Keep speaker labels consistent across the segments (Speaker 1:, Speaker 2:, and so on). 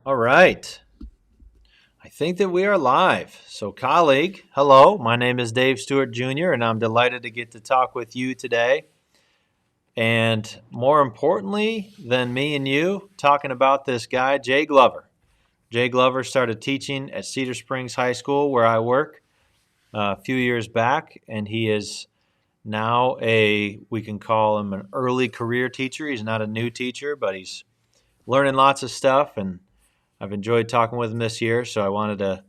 Speaker 1: All right. I think that we are live. So, colleague, hello. My name is Dave Stewart Jr., and I'm delighted to get to talk with you today. And more importantly than me and you, talking about this guy, Jay Glover. Jay Glover started teaching at Cedar Springs High School, where I work, a few years back, and he is now we can call him an early career teacher. He's not a new teacher, but he's learning lots of stuff, and I've enjoyed talking with him this year, so I wanted to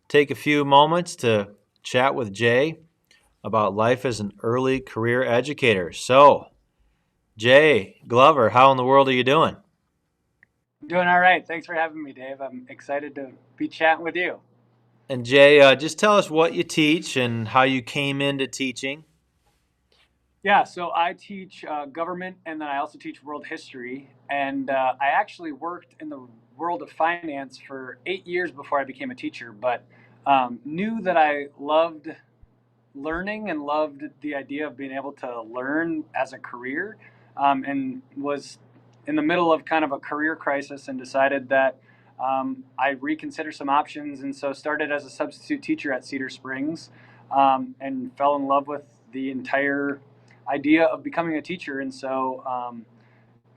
Speaker 1: take a few moments to chat with Jay about life as an early career educator. So, Jay Glover, how in the world are you doing?
Speaker 2: Doing all right. Thanks for having me, Dave. I'm excited to be chatting with you.
Speaker 1: And Jay, just tell us what you teach and how you came into teaching.
Speaker 2: Yeah, so I teach government and then I also teach world history. And I actually worked in the world of finance for 8 years before I became a teacher, but knew that I loved learning and loved the idea of being able to learn as a career, and was in the middle of kind of a career crisis and decided that I reconsider some options, and so started as a substitute teacher at Cedar Springs, and fell in love with the entire idea of becoming a teacher, and so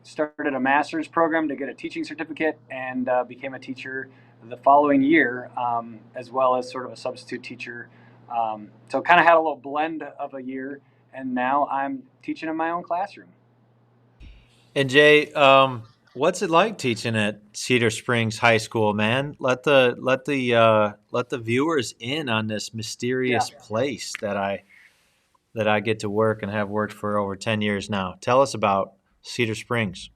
Speaker 2: started a master's program to get a teaching certificate, and became a teacher the following year, as well as sort of a substitute teacher. So kind of had a little blend of a year, and now I'm teaching in my own classroom.
Speaker 1: And Jay, what's it like teaching at Cedar Springs High School, man? Let the viewers in on this
Speaker 2: Yeah.
Speaker 1: mysterious place that I get to work and have worked for over 10 years now. Tell us about Cedar Springs.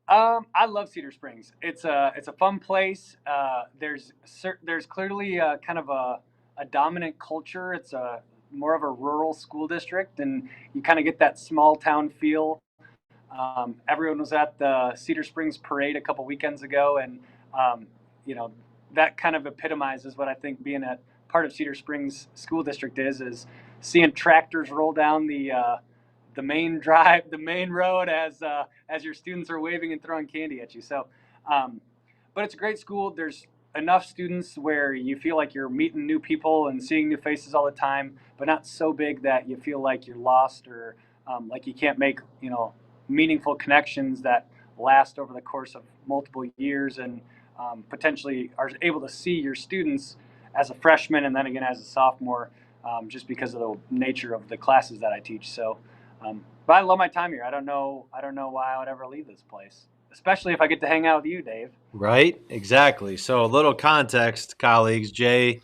Speaker 2: I love Cedar Springs. It's a fun place. There's clearly kind of a dominant culture. It's a more of a rural school district, and you kind of get that small town feel. Everyone was at the Cedar Springs parade a couple weekends ago, and um, you know that kind of epitomizes what I think being a part of Cedar Springs School District is seeing tractors roll down the main drive, the main road as your students are waving and throwing candy at you. So, um, but it's a great school. There's enough students where you feel like you're meeting new people and seeing new faces all the time, but not so big that you feel like you're lost or like you can't make meaningful connections that last over the course of multiple years, and potentially are able to see your students as a freshman and then again as a sophomore, just because of the nature of the classes that I teach. So, but I love my time here. I don't know why I would ever leave this place, especially if I get to hang out with you, Dave.
Speaker 1: Right? Exactly. So, a little context, colleagues. Jay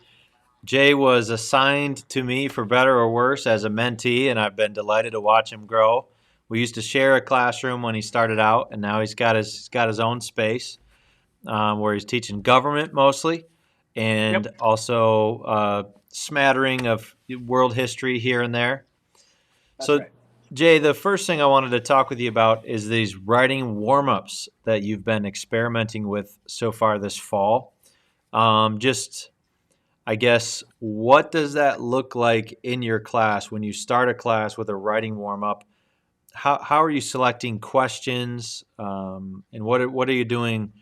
Speaker 1: was assigned to me for better or worse as a mentee, and I've been delighted to watch him grow. We used to share a classroom when he started out, and now he's got his own space where he's teaching government mostly,
Speaker 2: Yep,
Speaker 1: and also smattering of world history here and there.
Speaker 2: that's
Speaker 1: So,
Speaker 2: right.
Speaker 1: Jay, the first thing I wanted to talk with you about is these writing warm ups that you've been experimenting with so far this fall. Just, I guess, what does that look like in your class when you start a class with a writing warm up? How are you selecting questions? And what are you doing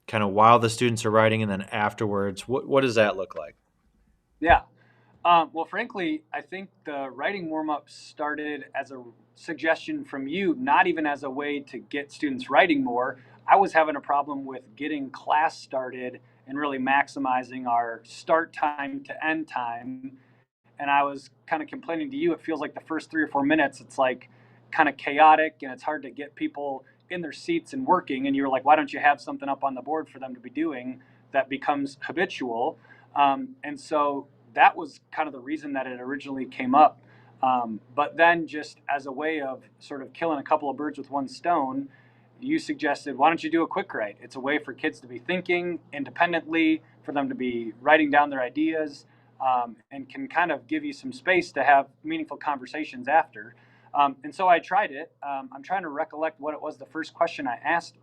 Speaker 1: kind of while the students are writing and then afterwards? What does that look like?
Speaker 2: Yeah. Well, frankly, I think the writing warm up started as a suggestion from you, not even as a way to get students writing more. I was having a problem with getting class started and really maximizing our start time to end time. And I was kind of complaining to you. It feels like the first 3 or 4 minutes, it's like kind of chaotic and it's hard to get people in their seats and working. And you were like, why don't you have something up on the board for them to be doing that becomes habitual? And so that was kind of the reason that it originally came up. But then, just as a way of sort of killing a couple of birds with one stone, you suggested, why don't you do a quick write? It's a way for kids to be thinking independently, for them to be writing down their ideas, and can kind of give you some space to have meaningful conversations after. And so I tried it. I'm trying to recollect what it was the first question I asked,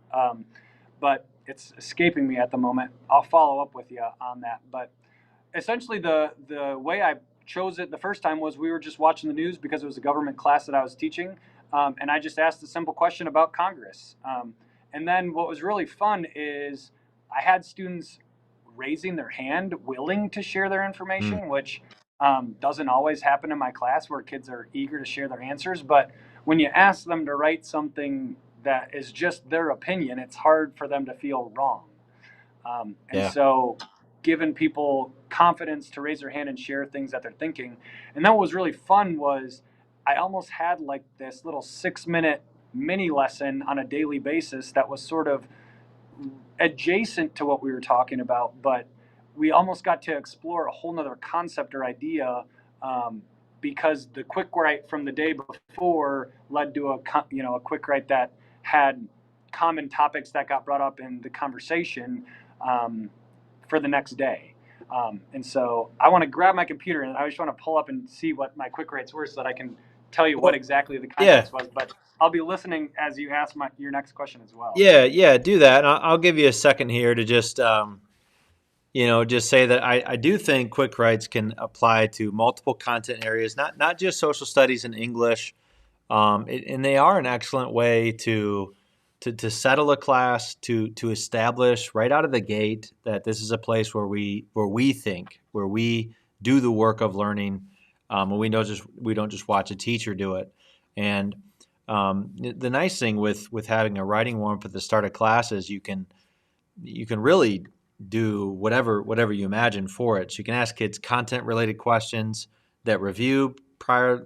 Speaker 2: but it's escaping me at the moment. I'll follow up with you on that. But essentially, the way I chose it the first time was we were just watching the news because it was a government class that I was teaching, and I just asked a simple question about Congress. And then what was really fun is I had students raising their hand, willing to share their
Speaker 1: Mm,
Speaker 2: information, which doesn't always happen in my class where kids are eager to share their answers. But when you ask them to write something that is just their opinion, it's hard for them to feel wrong. And
Speaker 1: yeah.
Speaker 2: so, giving people confidence to raise their hand and share things that they're thinking. And then what was really fun was I almost had like this little 6 minute mini lesson on a daily basis that was sort of adjacent to what we were talking about, but we almost got to explore a whole nother concept or idea, um, because the quick write from the day before led to a quick write that had common topics that got brought up in the conversation, um, for the next day. And so I want to grab my computer and I just want to pull up and see what my quick writes were so that I can tell you what
Speaker 1: Well,
Speaker 2: exactly the
Speaker 1: yeah,
Speaker 2: context was. But I'll be listening as you ask your next question as well.
Speaker 1: yeah. Do that. And I'll give you a second here to just just say that I do think quick writes can apply to multiple content areas, not just social studies and English. And they are an excellent way to settle a class, to establish right out of the gate that this is a place where we do the work of learning, and we don't just watch a teacher do it. And the nice thing with having a writing warm up at the start of class is you can really do whatever you imagine for it. So you can ask kids content related questions that review prior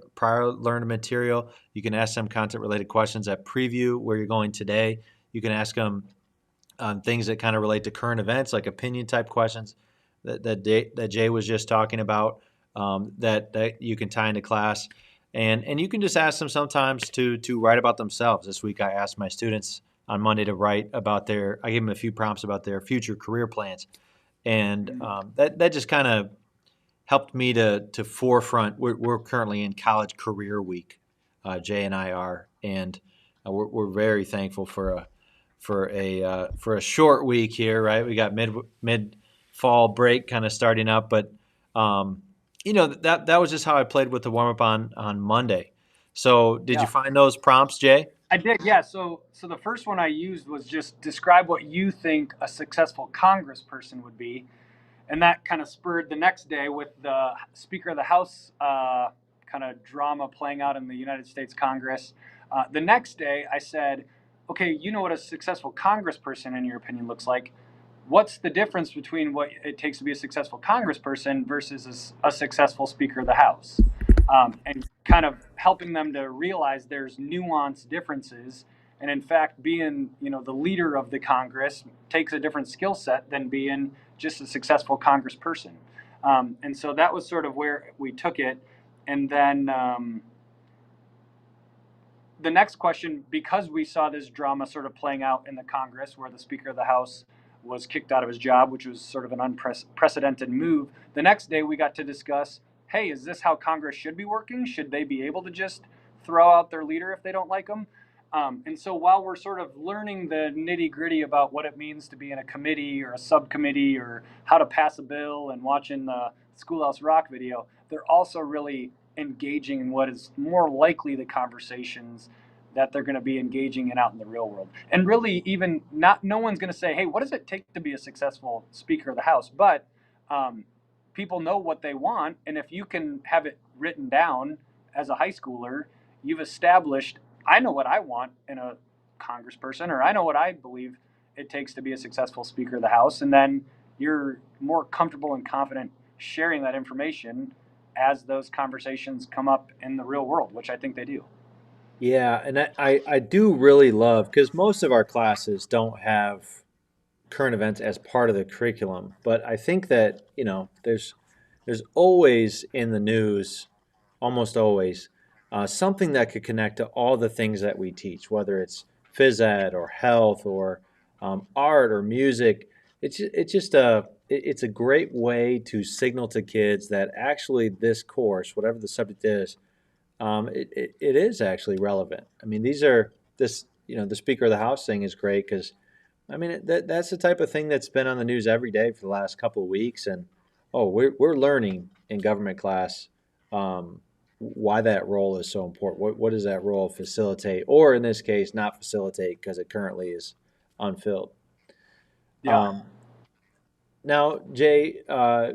Speaker 1: learned material. You can ask them content related questions that preview where you're going today. You can ask them things that kind of relate to current events, like opinion type questions that Jay was just talking about, that you can tie into class, and you can just ask them sometimes to write about themselves. This week I asked my students on Monday to write about I gave them a few prompts about their future career plans, and that just kind of helped me to forefront. We're currently in college career week, Jay and I are, and we're very thankful for a short week here. Right, we got mid fall break kind of starting up, but that was just how I played with the warm up on Monday. So did you
Speaker 2: Yeah.
Speaker 1: find those prompts, Jay?
Speaker 2: I did, yeah. So the first one I used was just describe what you think a successful congressperson would be, and that kind of spurred the next day with the Speaker of the House kind of drama playing out in the United States Congress. The next day, I said, "Okay, you know what a successful congressperson, in your opinion, looks like. What's the difference between what it takes to be a successful congressperson versus a successful Speaker of the House?" And kind of helping them to realize there's nuanced differences. And in fact, being the leader of the Congress takes a different skill set than being just a successful congressperson. And so that was sort of where we took it. And then the next question, because we saw this drama sort of playing out in the Congress where the Speaker of the House was kicked out of his job, which was sort of an unprecedented move, the next day we got to discuss, hey, is this how Congress should be working? Should they be able to just throw out their leader if they don't like them? And so while we're sort of learning the nitty gritty about what it means to be in a committee or a subcommittee or how to pass a bill and watching the Schoolhouse Rock video, they're also really engaging in what is more likely the conversations that they're going to be engaging in out in the real world. And really, even not, no one's going to say, hey, what does it take to be a successful Speaker of the House? But people know what they want. And if you can have it written down as a high schooler, you've established, I know what I want in a congressperson, or I know what I believe it takes to be a successful Speaker of the House. And then you're more comfortable and confident sharing that information as those conversations come up in the real world, which I think they do.
Speaker 1: Yeah, and I do really love because most of our classes don't have current events as part of the curriculum, but I think that there's always in the news, almost always, something that could connect to all the things that we teach, whether it's phys ed or health or art or music. It's a great way to signal to kids that actually this course, whatever the subject is, it is actually relevant. I mean, the Speaker of the House thing is great because, I mean, that's the type of thing that's been on the news every day for the last couple of weeks. And, oh, we're learning in government class why that role is so important. What does that role facilitate? Or in this case, not facilitate because it currently is. unfilled.
Speaker 2: Yeah.
Speaker 1: Um, Now, Jay, I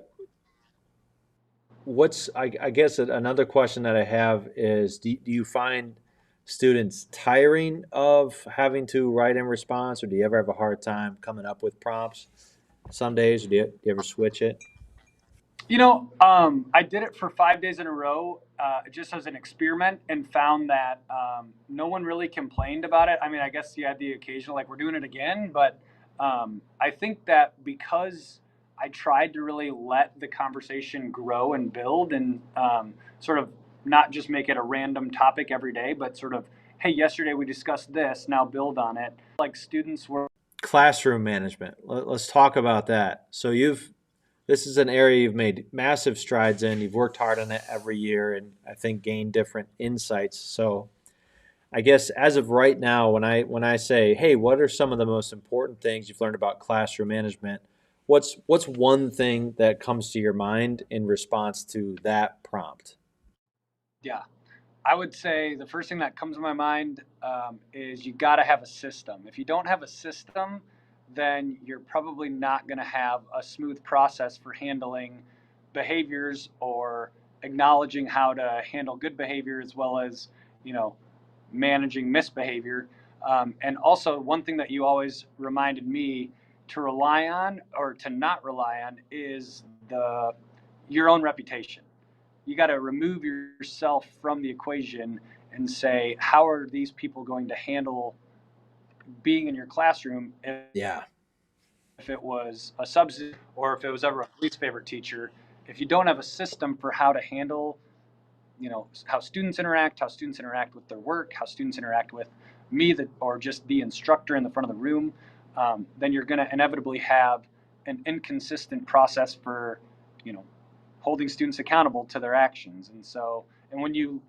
Speaker 1: guess another question that I have is, do you find students tiring of having to write in response, or do you ever have a hard time coming up with prompts some days, or do you ever switch it?
Speaker 2: I did it for 5 days in a row, just as an experiment, and found that no one really complained about it. I mean, I guess you had the occasional, like, we're doing it again, but I think that because I tried to really let the conversation grow and build and sort of not just make it a random topic every day, but sort of, hey, yesterday we discussed this, now build on it. Like students were,
Speaker 1: Classroom management. Let's talk about that. So this is an area you've made massive strides in. You've worked hard on it every year, and I think gained different insights. So I guess as of right now, when I say, hey, what are some of the most important things you've learned about classroom management? What's one thing that comes to your mind in response to that prompt?
Speaker 2: yeah. I would say the first thing that comes to my mind is you got to have a system. If you don't have a system, then you're probably not going to have a smooth process for handling behaviors or acknowledging how to handle good behavior as well as, you know, managing misbehavior. And also, one thing that you always reminded me to rely on or to not rely on is your own reputation. You got to remove yourself from the equation and say, how are these people going to handle being in your classroom
Speaker 1: Yeah.
Speaker 2: if it was a substitute or if it was ever a least favorite teacher? If you don't have a system for how to handle, how students interact with their work, how students interact with me, or just the instructor in the front of the room, then you're going to inevitably have an inconsistent process for, you know, holding students accountable to their actions. And when you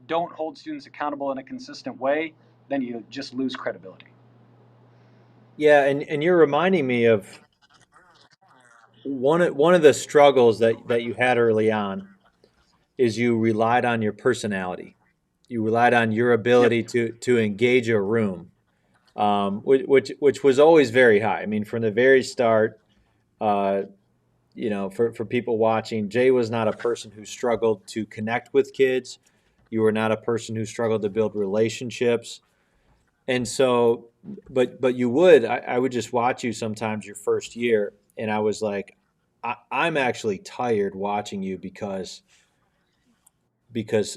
Speaker 2: don't hold students accountable in a consistent way, then you just lose credibility.
Speaker 1: Yeah, and you're reminding me of one of the struggles that you had early on is you relied on your personality. You relied on your
Speaker 2: Yep.
Speaker 1: ability to engage a room, which was always very high. I mean, from the very start, uh, for people watching, Jay was not a person who struggled to connect with kids. You were not a person who struggled to build relationships. And so, but I would just watch you sometimes your first year, and I was like, I'm actually tired watching you because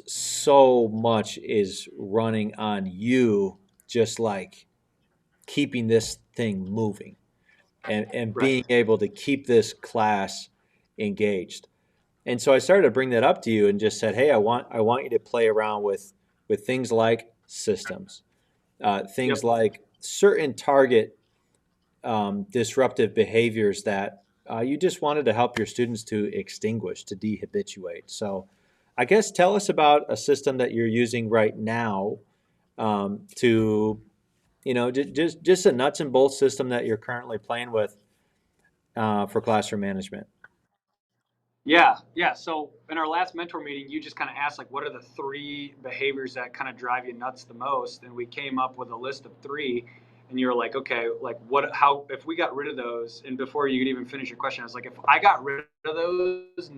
Speaker 1: so much is running on you, just like keeping this thing moving and
Speaker 2: Right.
Speaker 1: being able to keep this class engaged. And so I started to bring that up to you and just said, hey, I want you to play around with things like systems, things
Speaker 2: Yep.
Speaker 1: like certain target disruptive behaviors that you just wanted to help your students to extinguish, to dehabituate. So, I guess tell us about a system that you're using right now to, just a nuts and bolts system that you're currently playing with for classroom management.
Speaker 2: Yeah, yeah. So in our last mentor meeting, you just kind of asked like, what are the three behaviors that kind of drive you nuts the most? And we came up with a list of three. And you were like, okay, like what? How? If we got rid of those, and before you could even finish your question, I was like, if I got rid of those,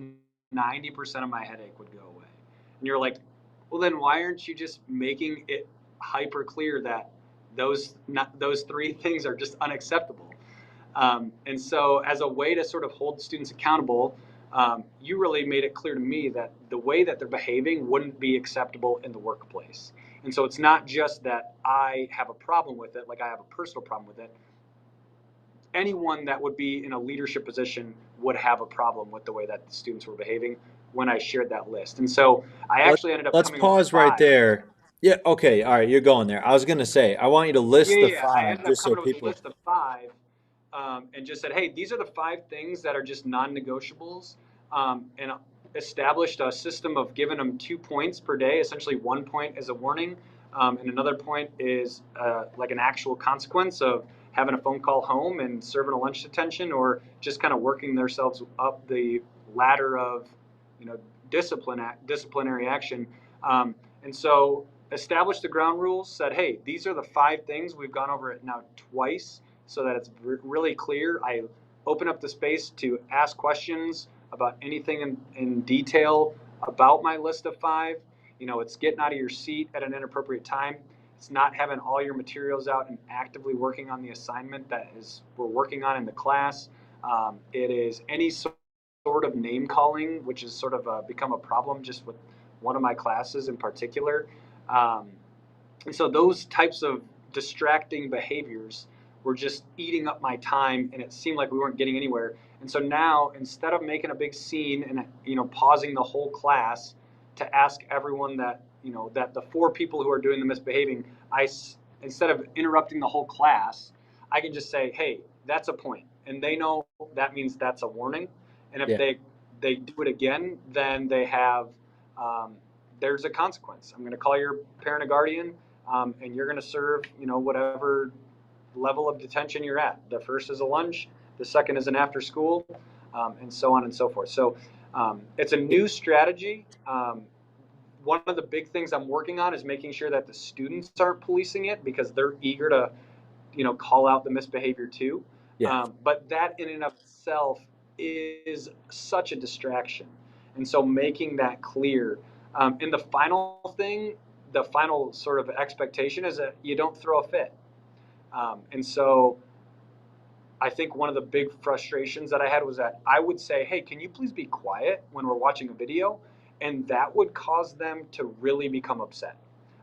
Speaker 2: 90% of my headache would go away. And you're like, well, then why aren't you just making it hyper clear that those three things are just unacceptable? And so, as a way to sort of hold students accountable, you really made it clear to me that the way that they're behaving wouldn't be acceptable in the workplace. And so, it's not just that I have a problem with it, like I have a personal problem with it. Anyone that would be in a leadership position would have a problem with the way that the students were behaving when I shared that list. And so, I
Speaker 1: Let,
Speaker 2: actually ended up
Speaker 1: let's
Speaker 2: coming up with
Speaker 1: pause right
Speaker 2: five.
Speaker 1: there. Yeah, okay, all right, you're going there. I was going to say, I want you to
Speaker 2: Yeah,
Speaker 1: list the
Speaker 2: yeah, yeah. I
Speaker 1: five
Speaker 2: ended up
Speaker 1: just so
Speaker 2: coming up with a
Speaker 1: people.
Speaker 2: list of five, and just said, hey, these are the five things that are just non-negotiables, and established a system of giving them 2 points per day. Essentially, 1 point is a warning, and another point is like an actual consequence of having a phone call home and serving a lunch detention, or just kind of working themselves up the ladder of, you know, disciplinary action. And so established the ground rules, said, hey, these are the five things. We've gone over it now twice. so that it's really clear. I open up the space to ask questions about anything in detail about my list of five. You know, it's getting out of your seat at an inappropriate time. It's not having all your materials out and actively working on the assignment that is we're working on in the class. It is any sort of name calling, which has sort of become a problem just with one of my classes in particular. Um, and so those types of distracting behaviors were just eating up my time, and it seemed like we weren't getting anywhere. And so now, instead of making a big scene and pausing the whole class to ask everyone that that the four people who are doing the misbehaving, instead of interrupting the whole class, I can just say, "Hey, that's a point," and they know that means that's a warning. And if
Speaker 1: Yeah.
Speaker 2: they do it again, then they have there's a consequence. I'm going to call your parent or guardian, and you're going to serve, whatever level of detention you're at. The first is a lunch, the second is an after school, and so on and so forth. So it's a new strategy. One of the big things I'm working on is making sure that the students aren't policing it because they're eager to call out the misbehavior too.
Speaker 1: Yeah.
Speaker 2: But that in and of itself is such a distraction. And so making that clear. And the final thing, the final sort of expectation is that you don't throw a fit. And so I think one of the big frustrations that I had was that I would say, "Hey, can you please be quiet when we're watching a video?" And that would cause them to really become upset.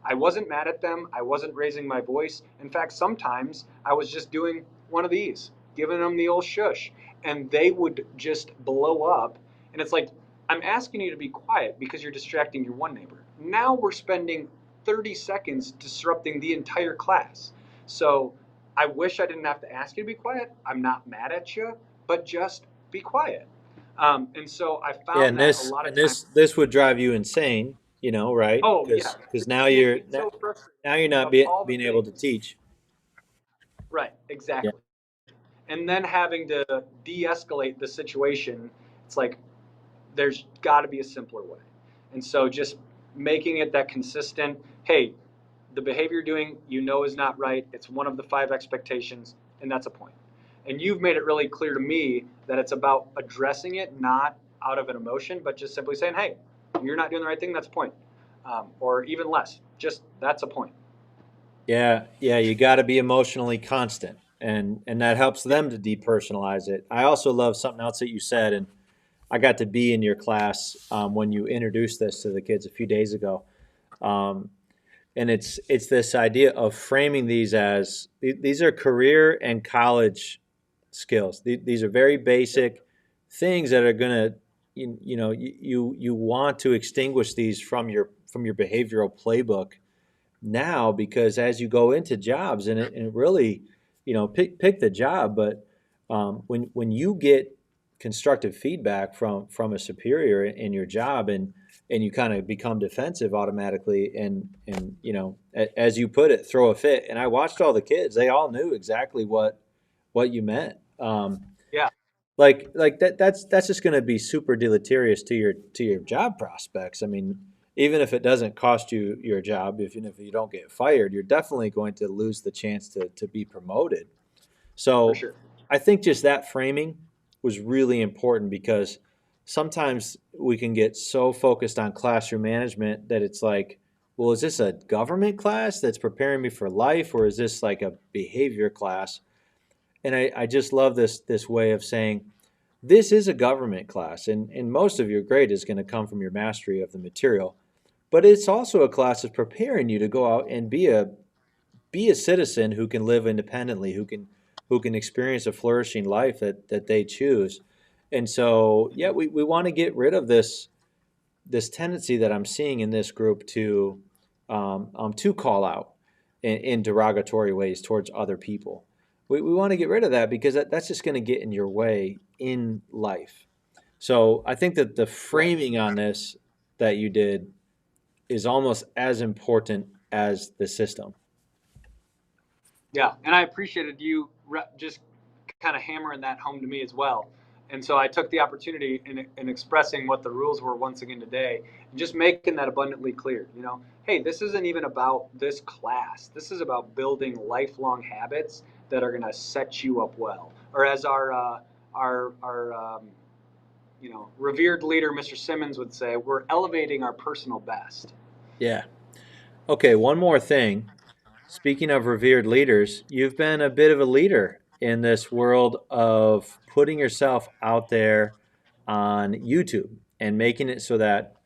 Speaker 2: I wasn't mad at them. I wasn't raising my voice. In fact, sometimes I was just doing one of these, giving them the old shush, and they would just blow up. And it's like, I'm asking you to be quiet because you're distracting your one neighbor. Now we're spending 30 seconds disrupting the entire class. So I wish I didn't have to ask you to be quiet. I'm not mad at you, but just be quiet. And so I
Speaker 1: Yeah,
Speaker 2: found
Speaker 1: and
Speaker 2: that a
Speaker 1: this
Speaker 2: lot of
Speaker 1: and
Speaker 2: times,
Speaker 1: this would drive you insane, right?
Speaker 2: oh yeah,
Speaker 1: Because now
Speaker 2: you'd
Speaker 1: you're
Speaker 2: get so frustrated
Speaker 1: now you're not
Speaker 2: of all the
Speaker 1: being able to
Speaker 2: things.
Speaker 1: teach.
Speaker 2: Right,
Speaker 1: Yeah.
Speaker 2: exactly. And then having to de-escalate the situation, it's like there's got to be a simpler way. And so just making it that consistent, hey, the behavior you're doing, is not right. It's one of the five expectations, and that's a point. And you've made it really clear to me that it's about addressing it, not out of an emotion, but just simply saying, hey, you're not doing the right thing, that's a point. Or even less, just that's a point.
Speaker 1: Yeah, yeah, you got to be emotionally constant, and that helps
Speaker 2: Yeah,
Speaker 1: them to depersonalize it. I also love something else that you said, and I got to be in your class when you introduced this to the kids a few days ago. Um, and it's this idea of framing these as these are career and college skills. These are very
Speaker 2: yep,
Speaker 1: basic things that are going to you want to extinguish these from your behavioral playbook now, because as you go into jobs, and it really, pick the job, but when you get constructive feedback from a superior in your job, and you kind of become defensive automatically, and as you put it, throw a fit. And I watched all the kids; they all knew exactly what you meant.
Speaker 2: yeah,
Speaker 1: Like that's just going to be super deleterious to your job prospects. I mean, even if it doesn't cost you your job, if you don't get fired, you're definitely going to lose the chance to be promoted.
Speaker 2: for
Speaker 1: So
Speaker 2: sure.
Speaker 1: I think just that framing was really important, because sometimes we can get so focused on classroom management that it's like, well, is this a government class that's preparing me for life, or is this like a behavior class? And I just love this way of saying, this is a government class, and most of your grade is going to come from your mastery of the material. But it's also a class that's preparing you to go out and be a citizen who can live independently, who can experience a flourishing life that they choose. And so, yeah, we want to get rid of this tendency that I'm seeing in this group to call out in derogatory ways towards other people. We want to get rid of that, because that's just going to get in your way in life. So I think that the
Speaker 2: Right.
Speaker 1: framing on this that you did is almost as important as the system.
Speaker 2: Yeah, and I appreciated you just kind of hammering that home to me as well. And so I took the opportunity in expressing what the rules were once again today, and just making that abundantly clear. Hey, this isn't even about this class. This is about building lifelong habits that are going to set you up well. Or as our revered leader, Mr. Simmons, would say, we're elevating our personal best.
Speaker 1: Yeah. Okay, one more thing. Speaking of revered leaders, you've been a bit of a leader in this world of putting yourself out there on YouTube and making it so that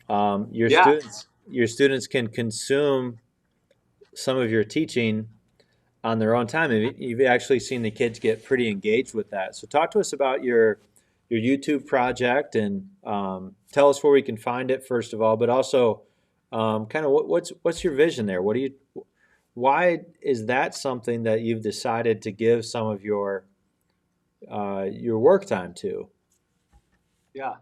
Speaker 1: your
Speaker 2: Yeah,
Speaker 1: students can consume some of your teaching on their own time. And you've actually seen the kids get pretty engaged with that. So talk to us about your YouTube project and tell us where we can find it first of all, but also kind of what's your vision there? Why is that something that you've decided to give some of your work time to?
Speaker 2: yeah.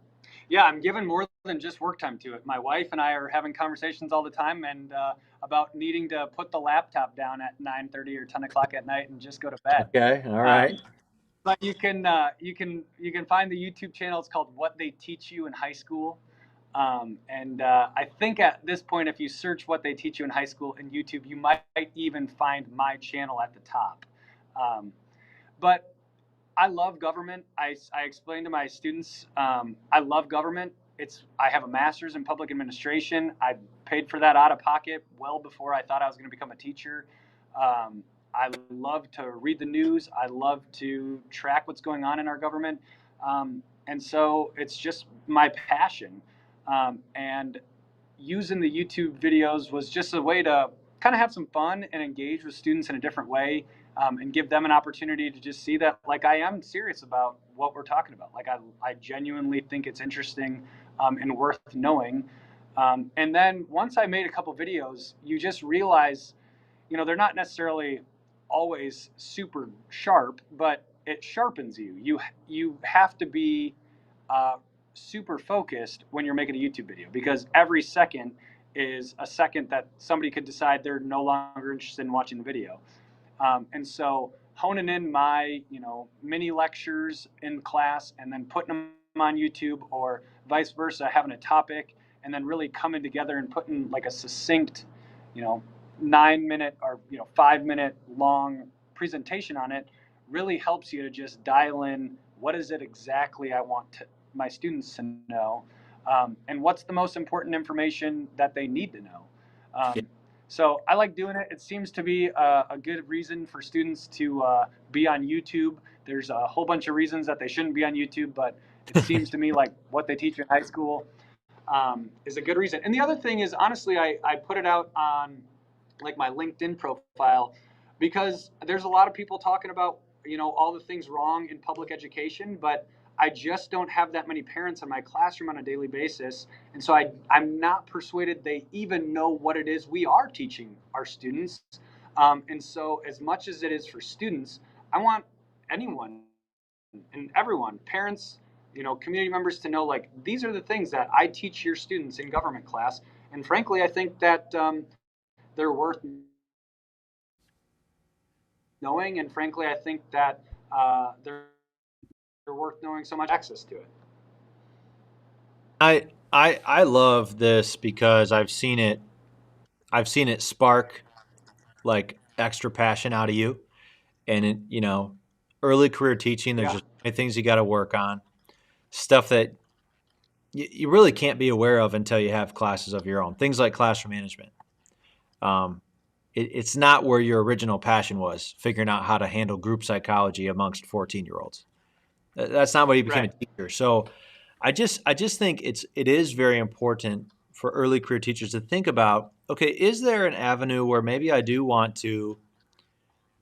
Speaker 2: Yeah, I'm giving more than just work time to it. My wife and I are having conversations all the time, and about needing to put the laptop down at 9:30 or 10 o'clock at night and just go to bed.
Speaker 1: Okay, all right.
Speaker 2: Um, but you can find the YouTube channel. It's called What They Teach You in High School, and I think at this point, if you search What They Teach You in High School in YouTube, you might even find my channel at the top. Um, but I love government. I explain to my students, I love government. I have a master's in public administration. I paid for that out of pocket well before I thought I was going to become a teacher. I love to read the news. I love to track what's going on in our government. And so it's just my passion. And using the YouTube videos was just a way to kind of have some fun and engage with students in a different way, and give them an opportunity to just see that, like, I am serious about what we're talking about. Like, I genuinely think it's interesting, and worth knowing. And then once I made a couple videos, you just realize, they're not necessarily always super sharp, but it sharpens you. You have to be uh, super focused when you're making a YouTube video, because every second is a second that somebody could decide they're no longer interested in watching the video. And so honing in my, mini lectures in class and then putting them on YouTube, or vice versa, having a topic and then really coming together and putting like a succinct, you know, 9 minute or 5 minute long presentation on it, really helps you to just dial in what is it exactly I want my students to know, and what's the most important information that they need to know.
Speaker 1: Yeah.
Speaker 2: So I like doing it. It seems to be a good reason for students to be on YouTube. There's a whole bunch of reasons that they shouldn't be on YouTube, but it seems to me like What They Teach in High School is a good reason. And the other thing is, honestly, I put it out on like my LinkedIn profile, because there's a lot of people talking about all the things wrong in public education, but I just don't have that many parents in my classroom on a daily basis, and so I'm not persuaded they even know what it is we are teaching our students. And so, as much as it is for students, I want anyone and everyone, parents, community members, to know, like, these are the things that I teach your students in government class. And frankly, I think that they're worth knowing, and frankly, I think that they're worth knowing so much access to it.
Speaker 1: I love this because I've seen it spark like extra passion out of you. And early career teaching, there's
Speaker 2: Yeah,
Speaker 1: just many things you got to work on, stuff that you really can't be aware of until you have classes of your own. Things like classroom management. Um, it's not where your original passion was, figuring out how to handle group psychology amongst 14-year-olds. That's not why you became a
Speaker 2: right.
Speaker 1: teacher. So I just think it is very important for early career teachers to think about, okay, is there an avenue where maybe I do want to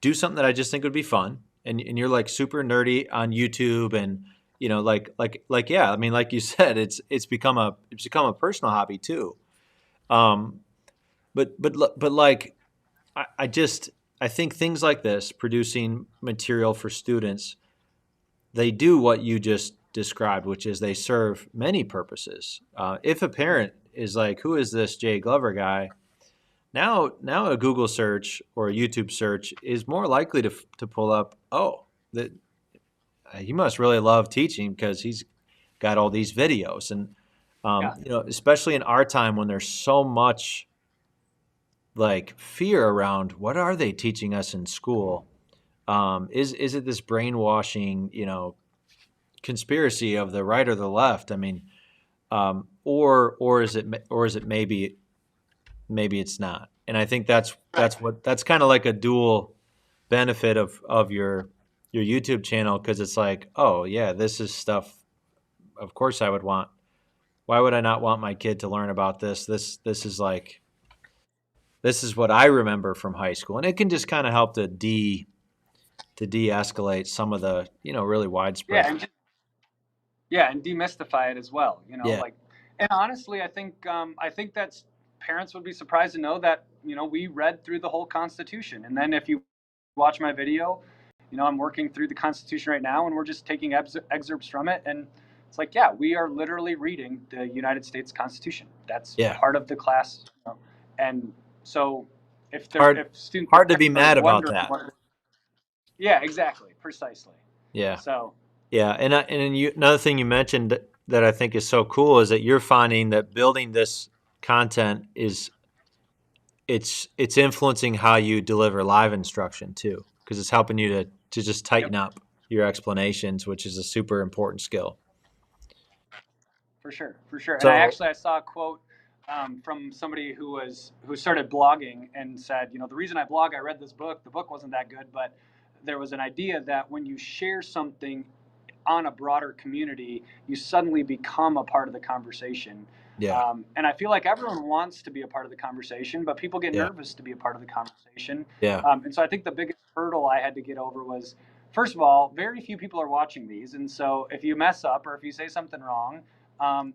Speaker 1: do something that I just think would be fun, and you're like super nerdy on YouTube, and yeah, I mean, like you said, it's become a personal hobby too. Um, but like I think things like this, producing material for students, they do what you just described, which is they serve many purposes. If a parent is like, "Who is this Jay Glover guy?" Now a Google search or a YouTube search is more likely to pull up, oh, that he must really love teaching because he's got all these videos. And
Speaker 2: Yeah,
Speaker 1: especially in our time when there's so much like fear around what are they teaching us in school. Is it this brainwashing, conspiracy of the right or the left? I mean, or is it maybe it's not? And I think
Speaker 2: Right.
Speaker 1: that's kind of like a dual benefit of your YouTube channel, because it's like, oh yeah, this is stuff. Of course, I would want. Why would I not want my kid to learn about this? This is what I remember from high school, and it can just kind of help to de-escalate some of the really widespread.
Speaker 2: Yeah, and yeah, and demystify it as well.
Speaker 1: Yeah,
Speaker 2: Like, and honestly, I think that parents would be surprised to know that we read through the whole Constitution, and then if you watch my video, I'm working through the Constitution right now, and we're just taking excerpts from it, and it's like, yeah, we are literally reading the United States Constitution. That's
Speaker 1: yeah.
Speaker 2: part of the class, and so
Speaker 1: Hard
Speaker 2: if students or
Speaker 1: hard to be
Speaker 2: parents are
Speaker 1: mad about
Speaker 2: wondering
Speaker 1: that.
Speaker 2: what, yeah, exactly, precisely.
Speaker 1: Yeah,
Speaker 2: So
Speaker 1: yeah. Another thing you mentioned that I think is so cool is that you're finding that building this content is it's influencing how you deliver live instruction too, because it's helping you to just
Speaker 2: yep.
Speaker 1: tighten up your explanations, which is a super important skill.
Speaker 2: For sure, for sure. And
Speaker 1: So
Speaker 2: I saw a quote from somebody who started blogging and said, the reason I blog, I read this book. The book wasn't that good, but there was an idea that when you share something on a broader community, you suddenly become a part of the conversation.
Speaker 1: yeah,
Speaker 2: And I feel like everyone wants to be a part of the conversation, but people get
Speaker 1: yeah,
Speaker 2: nervous to be a part of the conversation.
Speaker 1: yeah,
Speaker 2: And so I think the biggest hurdle I had to get over was, first of all, very few people are watching these. And so if you mess up or if you say something wrong, um,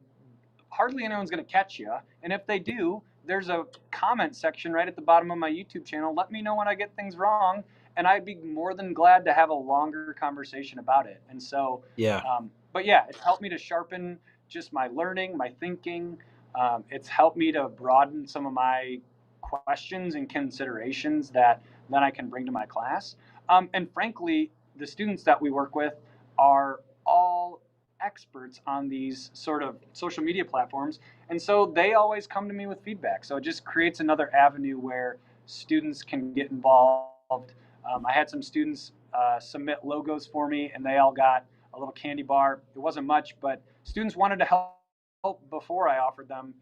Speaker 2: hardly anyone's going to catch you. And if they do, there's a comment section right at the bottom of my YouTube channel. Let me know when I get things wrong, and I'd be more than glad to have a longer conversation about it. And so,
Speaker 1: yeah,
Speaker 2: but yeah, it's helped me to sharpen just my learning, my thinking. It's helped me to broaden some of my questions and considerations that then I can bring to my class. And frankly, the students that we work with are all experts on these sort of social media platforms. And so they always come to me with feedback. So it just creates another avenue where students can get involved. I had some students submit logos for me, and they all got a little candy bar. It wasn't much, but students wanted to help before I offered them,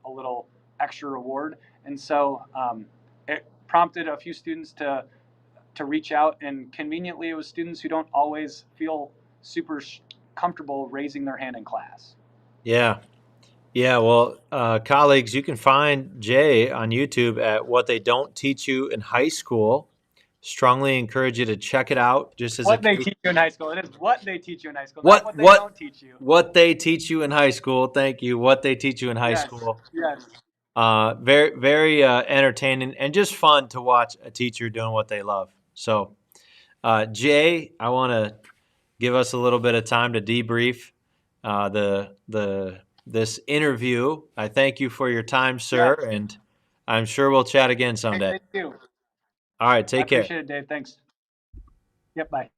Speaker 2: a little extra reward. And so it prompted a few students to reach out, and conveniently, it was students who don't always feel super comfortable raising their hand in class.
Speaker 1: yeah. Yeah, well, colleagues, you can find Jay on YouTube at What They Don't Teach You in High School. Strongly encourage you to check it out. Just as a
Speaker 2: What they
Speaker 1: case,
Speaker 2: teach you in high school. It is what they teach you in high school, not what they
Speaker 1: what
Speaker 2: don't teach you.
Speaker 1: what they teach you in high school. Thank you. What they teach you in high
Speaker 2: Yes,
Speaker 1: school.
Speaker 2: yes.
Speaker 1: Very very entertaining and just fun to watch a teacher doing what they love. So, Jay, I want to give us a little bit of time to debrief the this interview. I thank you for your time, sir,
Speaker 2: Yes.
Speaker 1: and I'm sure we'll chat again
Speaker 2: Hey,
Speaker 1: someday.
Speaker 2: thank you.
Speaker 1: All right,
Speaker 2: I
Speaker 1: take care.
Speaker 2: appreciate it, Dave. Thanks. Yep, bye.